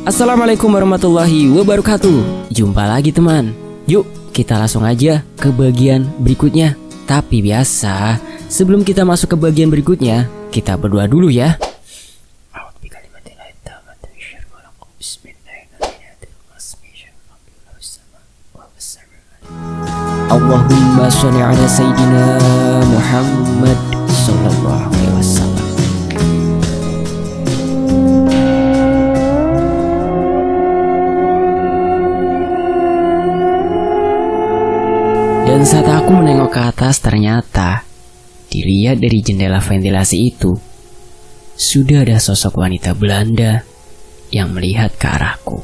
Assalamualaikum warahmatullahi wabarakatuh. Jumpa lagi teman. Yuk kita langsung aja ke bagian berikutnya. Tapi biasa, sebelum kita masuk ke bagian berikutnya, kita berdoa dulu ya. Allahumma sholli ala sayyidina Muhammad sallallahu alaihi wasallam. Dan saat aku menengok ke atas, ternyata dilihat dari jendela ventilasi itu sudah ada sosok wanita Belanda yang melihat ke arahku.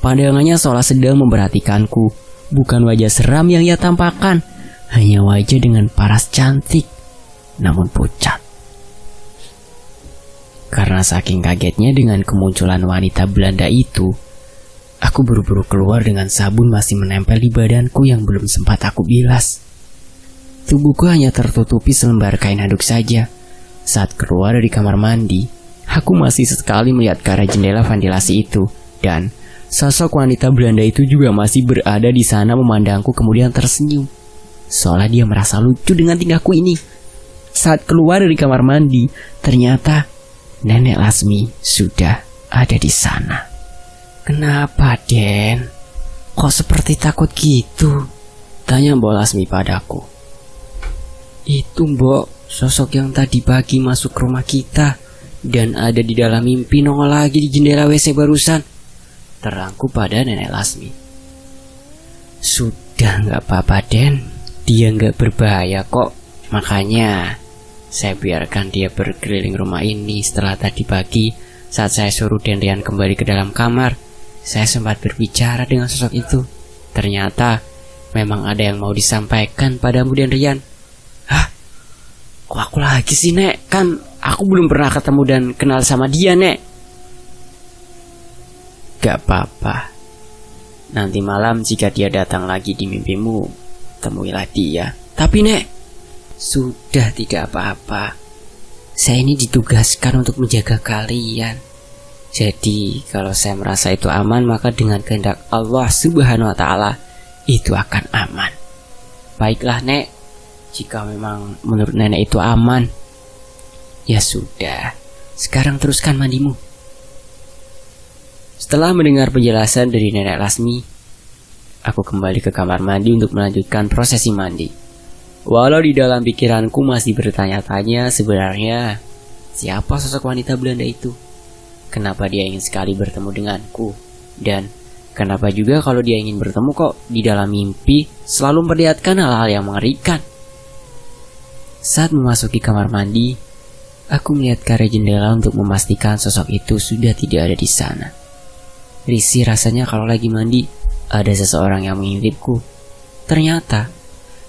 Pandangannya seolah sedang memperhatikanku. Bukan wajah seram yang ia tampakkan, hanya wajah dengan paras cantik namun pucat. Karena saking kagetnya dengan kemunculan wanita Belanda itu, aku buru-buru keluar dengan sabun masih menempel di badanku yang belum sempat aku bilas. Tubuhku hanya tertutupi selembar kain handuk saja. Saat keluar dari kamar mandi, aku masih sekali melihat ke arah jendela ventilasi itu, dan sosok wanita Belanda itu juga masih berada di sana memandangku kemudian tersenyum. Seolah dia merasa lucu dengan tingkahku ini. Saat keluar dari kamar mandi, ternyata Nenek Lasmi sudah ada di sana. "Kenapa, Den? Kok seperti takut gitu?" tanya Mbok Lasmi padaku. "Itu Mbok, sosok yang tadi pagi masuk ke rumah kita dan ada di dalam mimpi nongol lagi di jendela WC barusan," terangku pada Nenek Lasmi. "Sudah gak apa-apa Den, dia gak berbahaya kok. Makanya saya biarkan dia berkeliling rumah ini. Setelah tadi pagi saat saya suruh Den Rian kembali ke dalam kamar, saya sempat berbicara dengan sosok itu. Ternyata memang ada yang mau disampaikan padamu Den Rian." "Hah? Kok aku lagi sih Nek? Kan aku belum pernah ketemu dan kenal sama dia Nek." "Gak apa-apa. Nanti malam jika dia datang lagi di mimpimu, temuilah dia. Tapi Nek..." "Sudah tidak apa-apa. Saya ini ditugaskan untuk menjaga kalian. Jadi kalau saya merasa itu aman, maka dengan kehendak Allah Subhanahu wa Ta'ala itu akan aman." "Baiklah Nek, jika memang menurut Nenek itu aman, ya sudah. Sekarang teruskan mandimu." Setelah mendengar penjelasan dari Nenek Lasmi, aku kembali ke kamar mandi untuk melanjutkan prosesi mandi. Walau di dalam pikiranku masih bertanya-tanya sebenarnya siapa sosok wanita Belanda itu? Kenapa dia ingin sekali bertemu denganku? Dan kenapa juga kalau dia ingin bertemu kok di dalam mimpi selalu memperlihatkan hal-hal yang mengerikan? Saat memasuki kamar mandi, aku melihat ke arah jendela untuk memastikan sosok itu sudah tidak ada di sana. Risih rasanya kalau lagi mandi ada seseorang yang mengintipku. Ternyata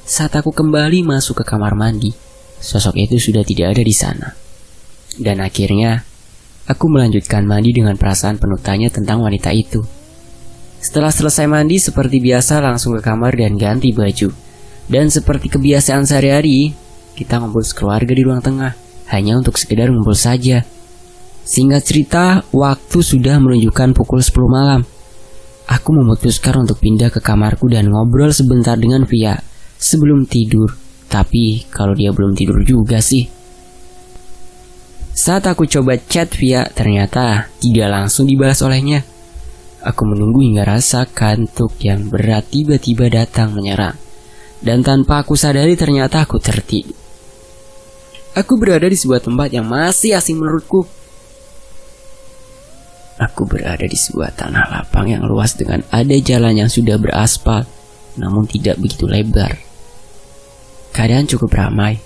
saat aku kembali masuk ke kamar mandi, sosok itu sudah tidak ada di sana. Dan akhirnya aku melanjutkan mandi dengan perasaan penuh tanya tentang wanita itu. Setelah selesai mandi, seperti biasa langsung ke kamar dan ganti baju. Dan seperti kebiasaan sehari-hari, kita ngumpul sekeluarga di ruang tengah, hanya untuk sekedar ngumpul saja. Singkat cerita, waktu sudah menunjukkan pukul 10 malam. Aku memutuskan untuk pindah ke kamarku dan ngobrol sebentar dengan Via sebelum tidur. Tapi kalau dia belum tidur juga sih. Saat aku coba chat Via, ternyata tidak langsung dibalas olehnya. Aku menunggu hingga rasa kantuk yang berat tiba-tiba datang menyerang. Dan tanpa aku sadari ternyata aku tertidur. Aku berada di sebuah tempat yang masih asing menurutku. Aku berada di sebuah tanah lapang yang luas dengan ada jalan yang sudah beraspal, namun tidak begitu lebar. Keadaan cukup ramai,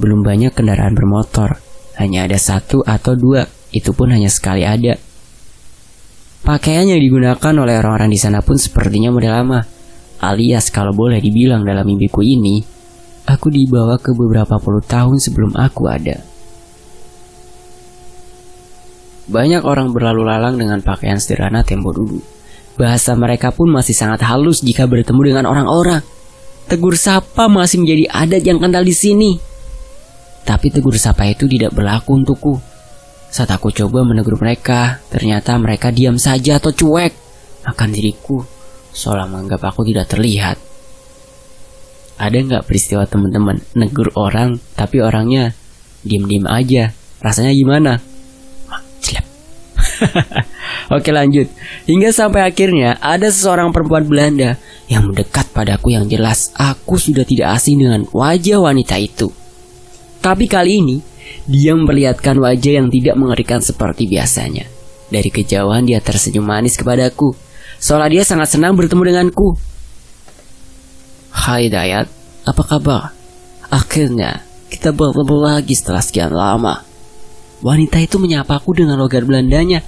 belum banyak kendaraan bermotor, hanya ada 1 atau 2, itu pun hanya sekali ada. Pakaian yang digunakan oleh orang-orang di sana pun sepertinya model lama, alias kalau boleh dibilang dalam mimpiku ini, aku dibawa ke beberapa puluh tahun sebelum aku ada. Banyak orang berlalu lalang dengan pakaian sederhana tempo dulu. Bahasa mereka pun masih sangat halus jika bertemu dengan orang-orang. Tegur sapa masih menjadi adat yang kental di sini. Tapi tegur sapa itu tidak berlaku untukku. Saat aku coba menegur mereka, ternyata mereka diam saja atau cuek akan diriku, seolah menganggap aku tidak terlihat. Ada nggak peristiwa teman-teman negur orang tapi orangnya diem-diem aja? Rasanya gimana? Jelek. Oke, lanjut. Hingga sampai akhirnya ada seseorang perempuan Belanda yang mendekat padaku, yang jelas aku sudah tidak asing dengan wajah wanita itu. Tapi kali ini dia memperlihatkan wajah yang tidak mengerikan seperti biasanya. Dari kejauhan dia tersenyum manis kepadaku, seolah dia sangat senang bertemu denganku. Hai Dayat, apa kabar? Akhirnya kita bertemu lagi setelah sekian lama. Wanita itu menyapaku dengan logat Belandanya.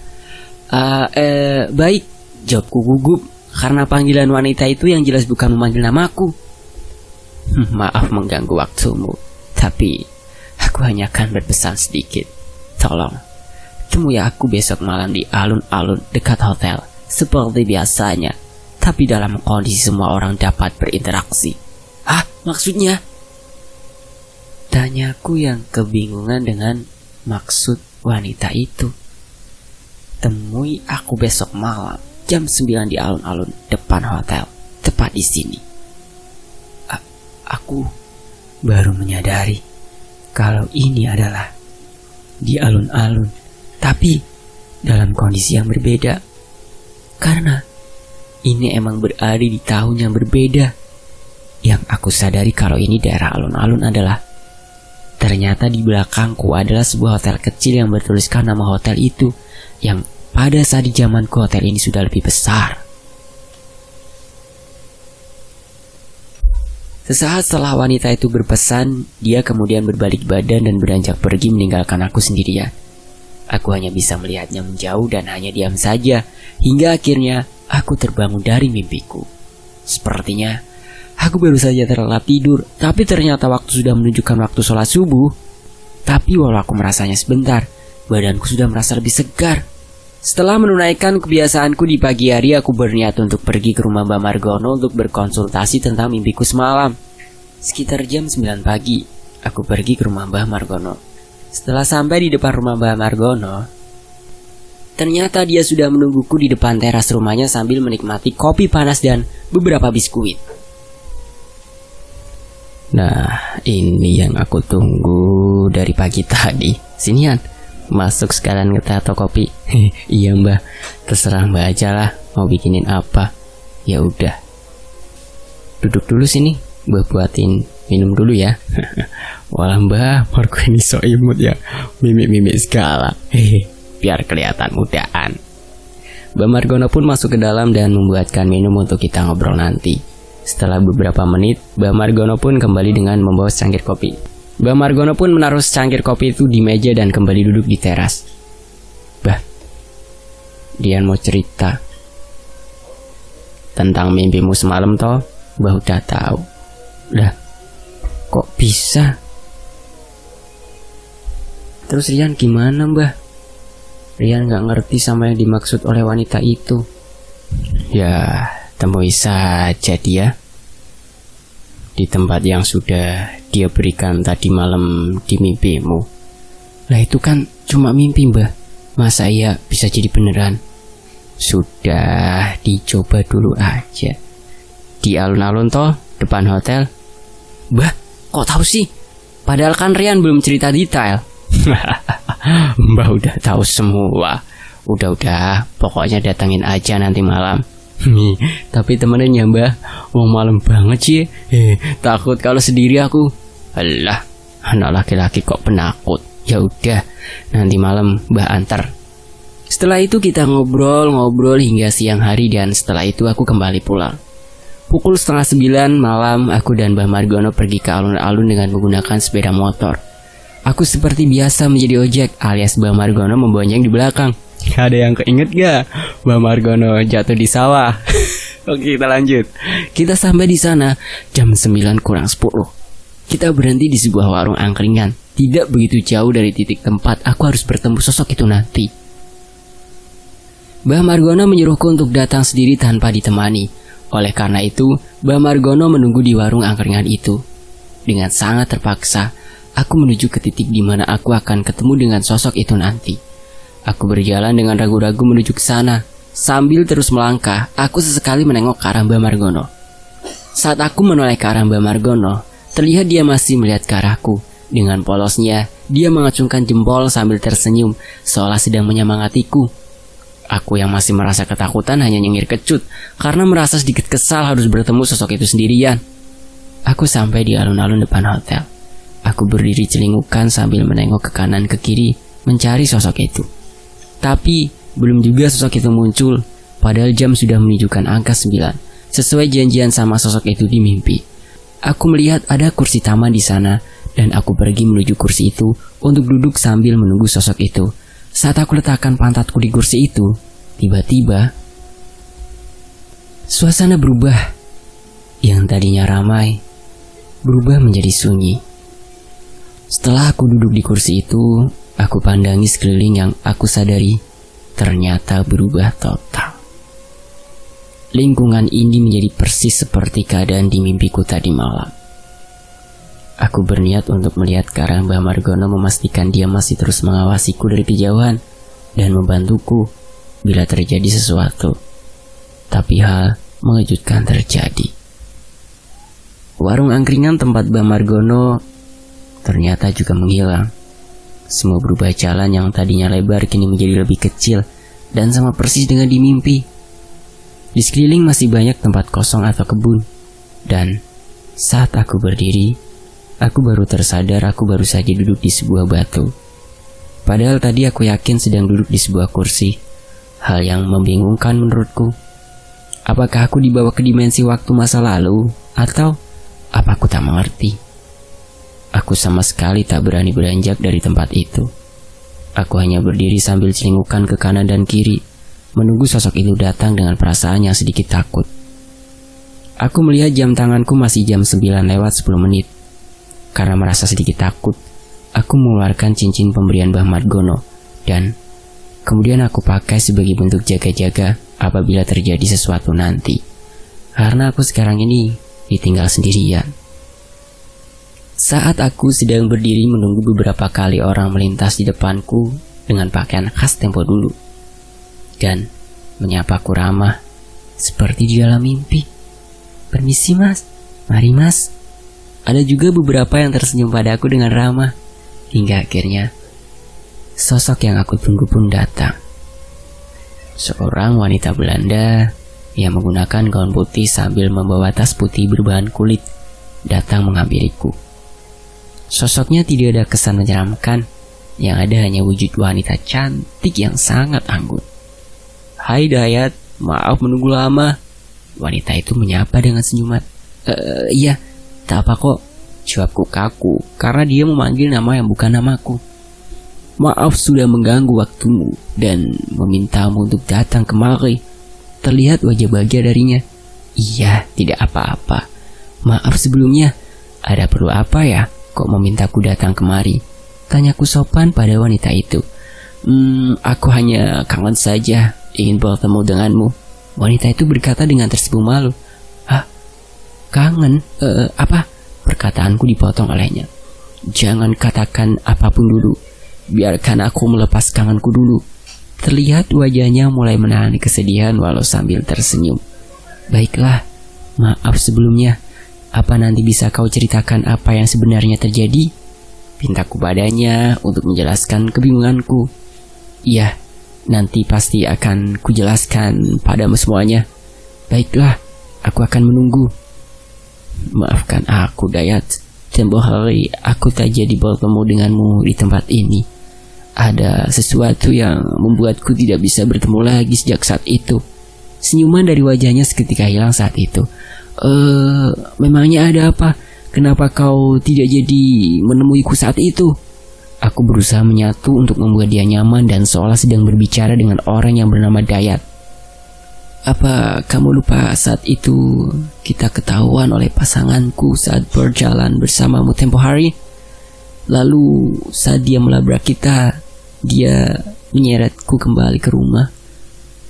Baik, jawabku gugup karena panggilan wanita itu yang jelas bukan memanggil namaku. Maaf mengganggu waktumu, tapi aku hanya akan berpesan sedikit. Tolong, temui aku besok malam di alun-alun dekat hotel seperti biasanya, tapi dalam kondisi semua orang dapat berinteraksi. Ah, maksudnya? Tanyaku yang kebingungan dengan maksud wanita itu. Temui aku besok malam jam 9 di alun-alun depan hotel, tepat di sini. Aku baru menyadari kalau ini adalah di alun-alun, tapi dalam kondisi yang berbeda. Karena ini emang berada di tahun yang berbeda. Yang aku sadari kalau ini daerah alun-alun adalah ternyata di belakangku adalah sebuah hotel kecil yang bertuliskan nama hotel itu, yang pada saat di zamanku hotel ini sudah lebih besar. Sesaat setelah wanita itu berpesan, dia kemudian berbalik badan dan beranjak pergi meninggalkan aku sendirian. Aku hanya bisa melihatnya menjauh dan hanya diam saja, hingga akhirnya aku terbangun dari mimpiku. Sepertinya aku baru saja terlelap tidur, tapi ternyata waktu sudah menunjukkan waktu sholat subuh. Tapi walau aku merasanya sebentar, badanku sudah merasa lebih segar. Setelah menunaikan kebiasaanku di pagi hari, aku berniat untuk pergi ke rumah Mbak Margono untuk berkonsultasi tentang mimpiku semalam. Sekitar jam 9 pagi, aku pergi ke rumah Mbak Margono. Setelah sampai di depan rumah Mbak Margono, ternyata dia sudah menungguku di depan teras rumahnya sambil menikmati kopi panas dan beberapa biskuit. Nah, ini yang aku tunggu dari pagi tadi. Sinian, masuk sekalian ke tato kopi. Iya Mbak, terserah Mbak aja lah mau bikinin apa. Ya udah, duduk dulu sini, Mbak buatin minum dulu ya. Walah Mbak, Margo ini so imut ya, mimik-mimik segala. Biar kelihatan mudaan. Mbak Margono pun masuk ke dalam dan membuatkan minum untuk kita ngobrol nanti. Setelah beberapa menit, Mbak Margono pun kembali dengan membawa secangkir kopi. Mbak Margono pun menaruh secangkir kopi itu di meja dan kembali duduk di teras. Bah, Dian mau cerita tentang mimpimu semalam toh? Mbah udah tahu. Lah, kok bisa? Terus Rian gimana Mbah? Rian gak ngerti sama yang dimaksud oleh wanita itu. Ya, temui saja dia di tempat yang sudah dia berikan tadi malam di mimpimu. Lah itu kan cuma mimpi Mbah, masa iya bisa jadi beneran? Sudah, dicoba dulu aja. Di alun-alun toh, depan hotel. Mbah, kok tahu sih? Padahal kan Rian belum cerita detail. Mbah udah tahu semua. Udah, pokoknya datangin aja nanti malam. Tapi temenin ya Mbah, wong malam banget sih. Takut kalau sendiri aku. Alah, anak laki-laki kok penakut. Ya udah, nanti malam Mbah antar. Setelah itu kita ngobrol hingga siang hari dan setelah itu aku kembali pulang. Pukul 8:30 malam, aku dan Mbah Margono pergi ke alun-alun dengan menggunakan sepeda motor. Aku seperti biasa menjadi ojek alias Mbah Margono membonceng di belakang. Ada yang keinget gak? Mbah Margono jatuh di sawah. Oke, kita lanjut. Kita sampai di sana jam 9 kurang 10. Kita berhenti di sebuah warung angkringan. Tidak begitu jauh dari titik tempat aku harus bertemu sosok itu nanti. Mbah Margono menyuruhku untuk datang sendiri tanpa ditemani. Oleh karena itu, Mbah Margono menunggu di warung angkringan itu. Dengan sangat terpaksa, aku menuju ke titik di mana aku akan ketemu dengan sosok itu nanti. Aku berjalan dengan ragu-ragu menuju ke sana. Sambil terus melangkah, aku sesekali menengok ke arah Mbah Margono. Saat aku menoleh ke arah Mbah Margono, terlihat dia masih melihat ke arahku. Dengan polosnya, dia mengacungkan jempol sambil tersenyum, seolah sedang menyemangatiku. Aku yang masih merasa ketakutan hanya nyengir kecut, karena merasa sedikit kesal harus bertemu sosok itu sendirian. Aku sampai di alun-alun depan hotel. Aku berdiri celingukan sambil menengok ke kanan ke kiri, mencari sosok itu. Tapi, belum juga sosok itu muncul, padahal jam sudah menunjukkan angka 9, sesuai janjian sama sosok itu di mimpi. Aku melihat ada kursi taman di sana, dan aku pergi menuju kursi itu untuk duduk sambil menunggu sosok itu. Saat aku letakkan pantatku di kursi itu, tiba-tiba suasana berubah. Yang tadinya ramai, berubah menjadi sunyi. Setelah aku duduk di kursi itu, aku pandangi sekeliling yang aku sadari ternyata berubah total. Lingkungan ini menjadi persis seperti keadaan di mimpiku tadi malam. Aku berniat untuk melihat ke arah Mbah Margono, memastikan dia masih terus mengawasiku dari kejauhan dan membantuku bila terjadi sesuatu. Tapi hal mengejutkan terjadi. Warung angkringan tempat Mbah Margono ternyata juga menghilang. Semua berubah, jalan yang tadinya lebar kini menjadi lebih kecil dan sama persis dengan di mimpi. Di sekeliling masih banyak tempat kosong atau kebun. Dan saat aku berdiri, aku baru tersadar aku baru saja duduk di sebuah batu. Padahal tadi aku yakin sedang duduk di sebuah kursi. Hal yang membingungkan menurutku. Apakah aku dibawa ke dimensi waktu masa lalu? Atau apa aku tak mengerti? Aku sama sekali tak berani beranjak dari tempat itu. Aku hanya berdiri sambil celingukan ke kanan dan kiri, menunggu sosok itu datang dengan perasaan yang sedikit takut. Aku melihat jam tanganku masih jam 9:10. Karena merasa sedikit takut, aku mengeluarkan cincin pemberian Mbah Margono, dan kemudian aku pakai sebagai bentuk jaga-jaga apabila terjadi sesuatu nanti. Karena aku sekarang ini ditinggal sendirian. Saat aku sedang berdiri menunggu, beberapa kali orang melintas di depanku dengan pakaian khas tempo dulu dan menyapaku ramah seperti di dalam mimpi. "Permisi mas, mari mas." Ada juga beberapa yang tersenyum padaku dengan ramah. Hingga akhirnya sosok yang aku tunggu pun datang. Seorang wanita Belanda yang menggunakan gaun putih sambil membawa tas putih berbahan kulit datang menghampiriku. Sosoknya tidak ada kesan menyeramkan, yang ada hanya wujud wanita cantik yang sangat anggun. "Hai Dayat, maaf menunggu lama." Wanita itu menyapa dengan senyuman. Iya, tak apa kok." Jawabku kaku, karena dia memanggil nama yang bukan namaku. "Maaf sudah mengganggu waktumu dan memintamu untuk datang kemari." Terlihat wajah bahagia darinya. "Iya, tidak apa-apa. Maaf sebelumnya, ada perlu apa ya? Kok memintaku datang kemari?" Tanyaku sopan pada wanita itu. Aku hanya kangen saja, ingin bertemu denganmu." Wanita itu berkata dengan tersipu malu. "Hah? Kangen? Apa?" Perkataanku dipotong olehnya. "Jangan katakan apapun dulu. Biarkan aku melepas kangenku dulu." Terlihat wajahnya mulai menahan kesedihan walau sambil tersenyum. "Baiklah, maaf sebelumnya. Apa nanti bisa kau ceritakan apa yang sebenarnya terjadi?" Pintaku padanya untuk menjelaskan kebingunganku. "Iya, nanti pasti akan kujelaskan padamu semuanya." "Baiklah, aku akan menunggu." "Maafkan aku Dayat, tempo hari aku tak jadi bertemu denganmu di tempat ini. Ada sesuatu yang membuatku tidak bisa bertemu lagi sejak saat itu." Senyuman dari wajahnya seketika hilang saat itu. Memangnya ada apa? Kenapa kau tidak jadi menemuiku saat itu?" Aku berusaha menyatu untuk membuat dia nyaman dan seolah sedang berbicara dengan orang yang bernama Dayat. "Apa kamu lupa saat itu kita ketahuan oleh pasanganku saat berjalan bersamamu tempo hari? Lalu saat dia melabrak kita, dia menyeretku kembali ke rumah.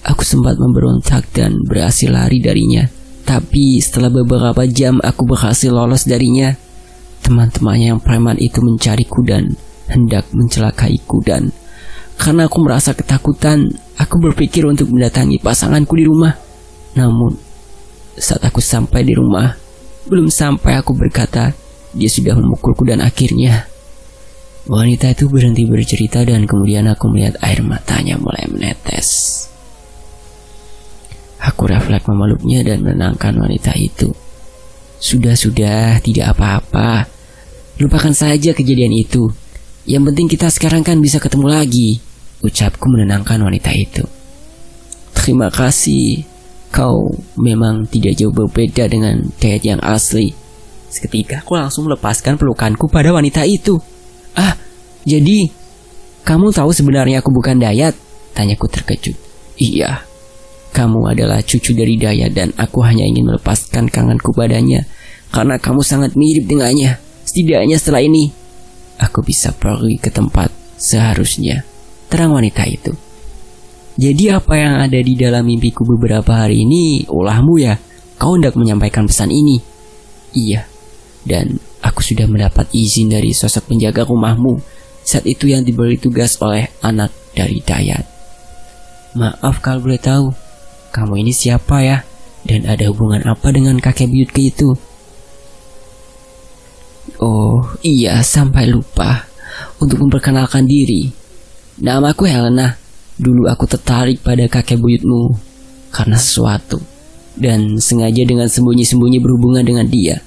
Aku sempat memberontak dan berhasil lari darinya. Tapi setelah beberapa jam aku berhasil lolos darinya. Teman-temannya yang preman itu mencariku dan hendak mencelakaiku, dan Karena aku merasa ketakutan, aku berpikir untuk mendatangi pasanganku di rumah. Namun, saat aku sampai di rumah, belum sampai aku berkata, dia sudah memukulku dan akhirnya wanita itu berhenti bercerita dan kemudian aku melihat air matanya mulai menetes. Aku refleks memeluknya dan menenangkan wanita itu. Sudah, tidak apa-apa. Lupakan saja kejadian itu. Yang penting kita sekarang kan bisa ketemu lagi, ucapku menenangkan wanita itu. Terima kasih. Kau memang tidak jauh berbeda dengan Dayat yang asli. Seketika aku langsung melepaskan pelukanku pada wanita itu. Ah, jadi kamu tahu sebenarnya aku bukan Dayat? Tanyaku terkejut. Iya, kamu adalah cucu dari Dayat dan aku hanya ingin melepaskan kangenku padanya karena kamu sangat mirip dengannya. Setidaknya setelah ini aku bisa pergi ke tempat seharusnya, terang wanita itu. Jadi apa yang ada di dalam mimpiku beberapa hari ini ulahmu ya? Kau hendak menyampaikan pesan ini? Iya, dan aku sudah mendapat izin dari sosok penjaga rumahmu saat itu yang diberi tugas oleh anak dari Dayat. Maaf kalau boleh tahu, kamu ini siapa ya? Dan ada hubungan apa dengan kakek buyutku itu? Oh iya, sampai lupa untuk memperkenalkan diri. Namaku Helena. Dulu aku tertarik pada kakek buyutmu karena sesuatu, dan sengaja dengan sembunyi-sembunyi berhubungan dengan dia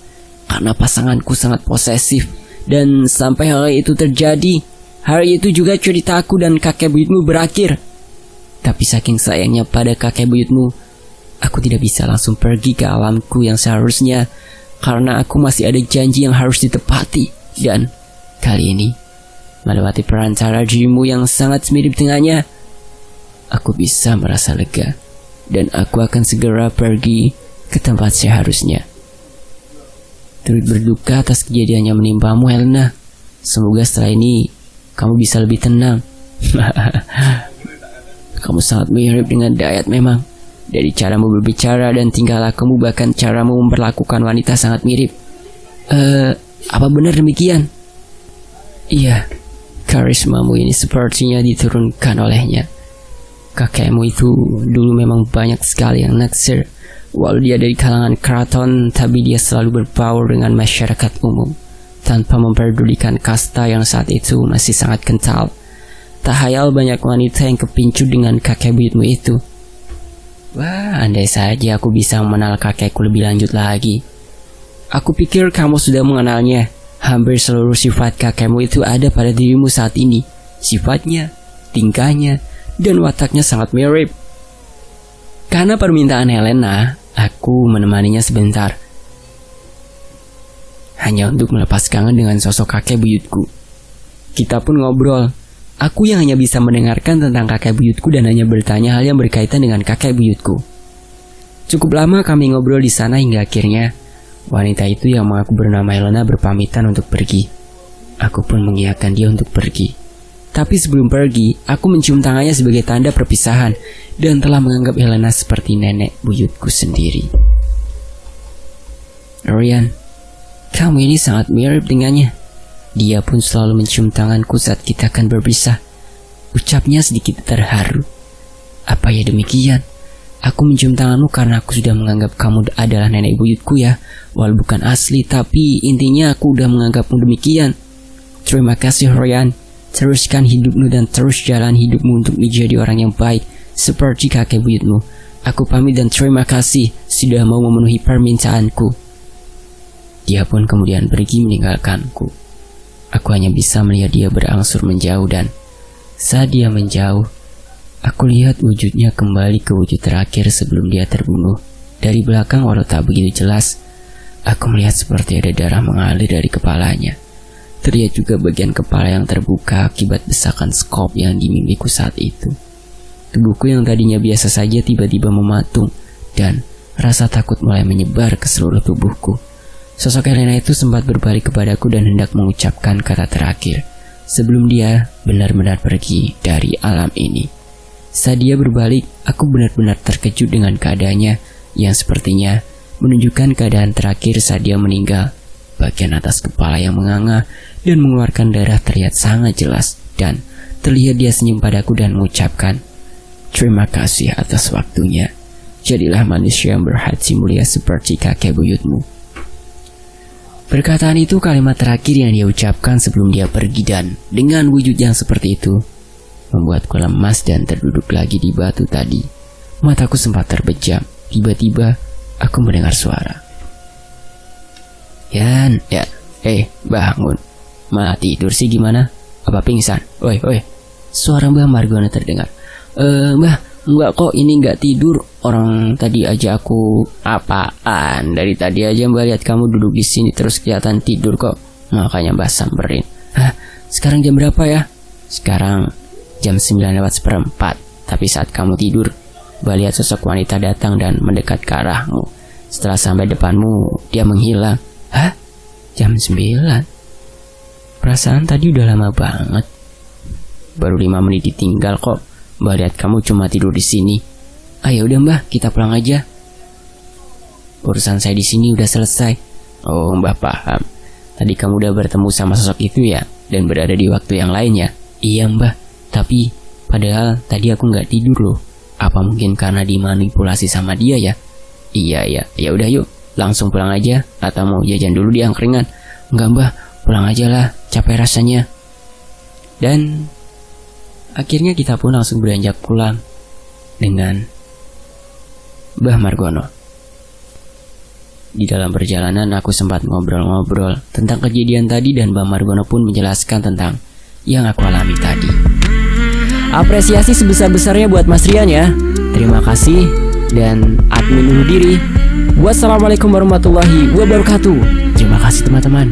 karena pasanganku sangat posesif. Dan sampai hari itu terjadi, hari itu juga ceritaku dan kakek buyutmu berakhir. Tapi saking sayangnya pada kakek buyutmu, aku tidak bisa langsung pergi ke alamku yang seharusnya karena aku masih ada janji yang harus ditepati. Dan kali ini, melewati perantara dirimu yang sangat mirip dengannya, aku bisa merasa lega dan aku akan segera pergi ke tempat seharusnya. Turut berduka atas kejadian yang menimpamu, Helena. Semoga setelah ini kamu bisa lebih tenang. Kamu sangat mirip dengan Dayat memang. Dari caramu berbicara dan tingkah lakumu, bahkan caramu memperlakukan wanita sangat mirip. Apa benar demikian? Iya, karismamu ini sepertinya diturunkan olehnya. Kakekmu itu dulu memang banyak sekali yang naksir. Walau dia dari kalangan keraton, tapi dia selalu berbaur dengan masyarakat umum tanpa memperdulikan kasta yang saat itu masih sangat kental. Tak hayal banyak wanita yang kepincut dengan kakek buyutmu itu. Wah, andai saja aku bisa mengenal kakekku lebih lanjut lagi. Aku pikir kamu sudah mengenalnya. Hampir seluruh sifat kakekmu itu ada pada dirimu saat ini. Sifatnya, tingkahnya, dan wataknya sangat mirip. Karena permintaan Helena, aku menemaninya sebentar, hanya untuk melepas kangen dengan sosok kakek buyutku. Kita pun ngobrol. Aku yang hanya bisa mendengarkan tentang kakek buyutku dan hanya bertanya hal yang berkaitan dengan kakek buyutku. Cukup lama kami ngobrol di sana hingga akhirnya wanita itu yang mengaku bernama Helena berpamitan untuk pergi. Aku pun mengiyakan dia untuk pergi. Tapi sebelum pergi, aku mencium tangannya sebagai tanda perpisahan dan telah menganggap Helena seperti nenek buyutku sendiri. Ryan, kamu ini sangat mirip dengannya. Dia pun selalu mencium tanganku saat kita akan berpisah. Ucapnya sedikit terharu. Apa ya demikian? Aku mencium tanganmu karena aku sudah menganggap kamu adalah nenek buyutku ya. Walau bukan asli, tapi intinya aku udah menganggapmu demikian. Terima kasih Ryan. Teruskan hidupmu dan terus jalan hidupmu untuk menjadi orang yang baik seperti kakek buyutmu. Aku pamit dan terima kasih sudah mau memenuhi permintaanku. Dia pun kemudian pergi meninggalkanku. Aku hanya bisa melihat dia berangsur menjauh dan saat dia menjauh, aku lihat wujudnya kembali ke wujud terakhir sebelum dia terbunuh. Dari belakang walau tak begitu jelas, aku melihat seperti ada darah mengalir dari kepalanya. Terlihat juga bagian kepala yang terbuka akibat besakan skop yang dimimpiku saat itu. Tubuhku yang tadinya biasa saja tiba-tiba mematung dan rasa takut mulai menyebar ke seluruh tubuhku. Sosok Helena itu sempat berbalik kepadaku dan hendak mengucapkan kata terakhir sebelum dia benar-benar pergi dari alam ini. Saat dia berbalik, aku benar-benar terkejut dengan keadaannya yang sepertinya menunjukkan keadaan terakhir saat dia meninggal. Bagian atas kepala yang menganga dan mengeluarkan darah terlihat sangat jelas dan terlihat dia senyum padaku dan mengucapkan, "Terima kasih atas waktunya. Jadilah manusia yang berhati mulia seperti kakek buyutmu." Perkataan itu kalimat terakhir yang dia ucapkan sebelum dia pergi, dan dengan wujud yang seperti itu membuatku lemas dan terduduk lagi di batu tadi. Mataku sempat terbejam. Tiba-tiba aku mendengar suara. "Yan, ya, bangun. Ma tidur sih gimana? Apa pingsan? Oi. Suara Mbah Margono terdengar. Mbah, enggak kok, ini enggak tidur. Orang tadi aja aku..." "Apaan? Dari tadi aja Mbah lihat kamu duduk di sini terus kelihatan tidur kok." Makanya Mbah samperin. "Hah, sekarang jam berapa ya?" "Sekarang jam 9:04. Tapi saat kamu tidur, Mbah lihat sosok wanita datang dan mendekat ke arahmu. Setelah sampai depanmu, dia menghilang." "Hah? Jam 9? Perasaan tadi udah lama banget. Baru 5 menit ditinggal kok. Mbah lihat kamu cuma tidur di sini." "Ayo udah Mbah, kita pulang aja. Urusan saya di sini udah selesai." "Oh, Mbah paham. Tadi kamu udah bertemu sama sosok itu ya, dan berada di waktu yang lain ya?" "Iya Mbah, tapi padahal tadi aku nggak tidur loh. Apa mungkin karena dimanipulasi sama dia ya?" Iya, ya udah yuk, langsung pulang aja. Atau mau jajan dulu di angkringan?" "Enggak Mbah, pulang aja lah, capek rasanya." Dan akhirnya kita pun langsung beranjak pulang dengan Mbah Margono. Di dalam perjalanan aku sempat ngobrol-ngobrol tentang kejadian tadi, dan Mbah Margono pun menjelaskan tentang yang aku alami tadi. Apresiasi sebesar-besarnya buat Mas Rian ya. Terima kasih, dan admin undur diri. Wassalamualaikum warahmatullahi wabarakatuh. Terima kasih teman-teman.